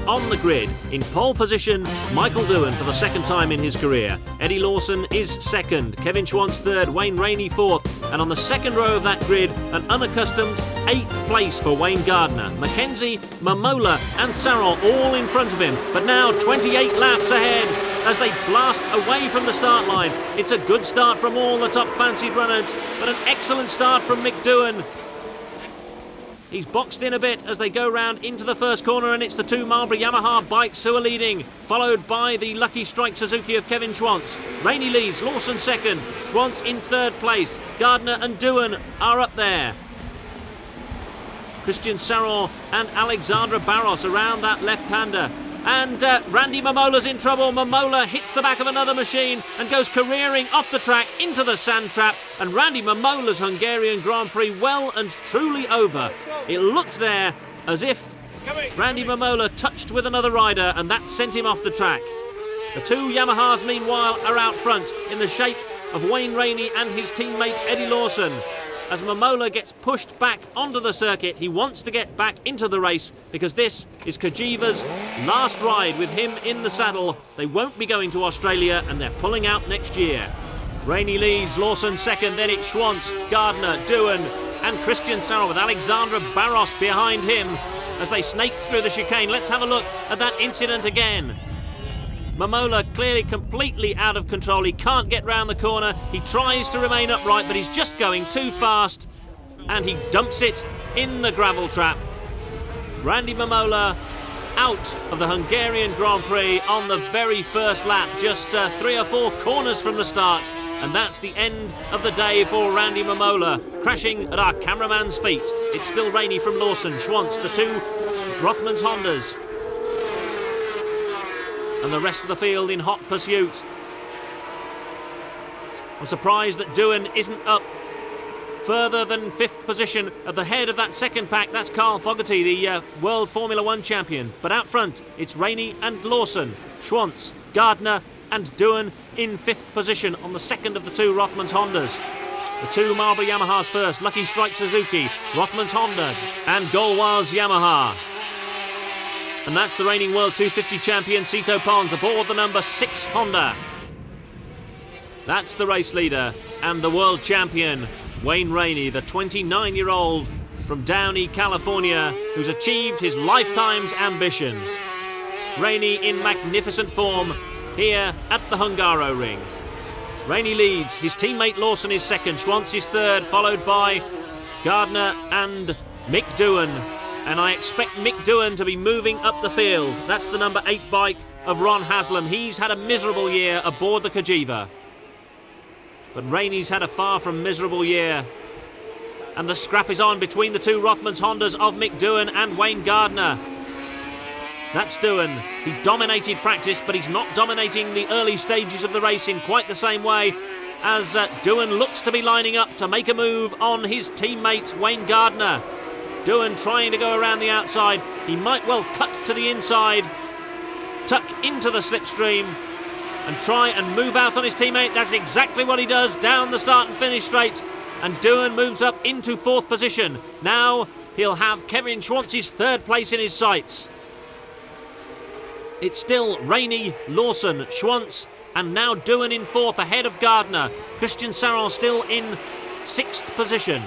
on the grid. In pole position, Michael Doohan for the second time in his career. Eddie Lawson is second, Kevin Schwantz third, Wayne Rainey fourth, and on the second row of that grid, an unaccustomed 8th place for Wayne Gardner. Mackenzie, Momola and Sarol all in front of him, but now 28 laps ahead as they blast away from the start line. It's a good start from all the top fancied runners, but an excellent start from Mick Doohan. He's boxed in a bit as they go round into the first corner, and it's the two Marlboro Yamaha bikes who are leading, followed by the Lucky Strike Suzuki of Kevin Schwantz. Rainey leads, Lawson second, Schwantz in third place. Gardner and Doohan are up there. Christian Saror and Alexandra Barros around that left-hander. And Randy Momola's in trouble. Momola hits the back of another machine and goes careering off the track into the sand trap. And Randy Momola's Hungarian Grand Prix well and truly over. It looked there as if Randy Momola touched with another rider, and that sent him off the track. The two Yamahas, meanwhile, are out front in the shape of Wayne Rainey and his teammate Eddie Lawson. As Momola gets pushed back onto the circuit, he wants to get back into the race because this is Kajiva's last ride with him in the saddle. They won't be going to Australia and they're pulling out next year. Rainey leads, Lawson second, then it's Schwantz, Gardner, Doohan and Christian Saror with Alexandra Barros behind him as they snake through the chicane. Let's have a look at that incident again. Momola clearly completely out of control. He can't get round the corner. He tries to remain upright, but he's just going too fast and he dumps it in the gravel trap. Randy Momola out of the Hungarian Grand Prix on the very first lap, just 3 or 4 corners from the start. And that's the end of the day for Randy Momola, crashing at our cameraman's feet. It's still Rainey from Lawson, Schwantz, the two Rothmans Hondas, and the rest of the field in hot pursuit. I'm surprised that Doohan isn't up further than 5th position at the head of that second pack. That's Carl Fogarty, the World Formula One champion. But out front, it's Rainey and Lawson, Schwantz, Gardner and Doohan in 5th position on the second of the two Rothmans Hondas. The two Marlboro Yamahas first, Lucky Strike Suzuki, Rothmans Honda and Golwaz Yamaha. And that's the reigning World 250 champion Sito Pons aboard the number 6 Honda. That's the race leader and the world champion Wayne Rainey, the 29-year-old from Downey, California, who's achieved his lifetime's ambition. Rainey in magnificent form here at the Hungaroring. Rainey leads, his teammate Lawson is second, Schwantz is third, followed by Gardner and Mick Doohan. And I expect Mick Doohan to be moving up the field. That's the number 8 bike of Ron Haslam. He's had a miserable year aboard the Kajiva. But Rainey's had a far from miserable year. And the scrap is on between the two Rothmans Hondas of Mick Doohan and Wayne Gardner. That's Doohan. He dominated practice, but he's not dominating the early stages of the race in quite the same way as Doohan looks to be lining up to make a move on his teammate Wayne Gardner. Doohan trying to go around the outside. He might well cut to the inside, tuck into the slipstream and try and move out on his teammate. That's exactly what he does down the start and finish straight. And Doohan moves up into 4th position. Now he'll have Kevin Schwantz's 3rd place in his sights. It's still Rainey, Lawson, Schwantz and now Doohan in 4th ahead of Gardner. Christian Saror still in 6th position.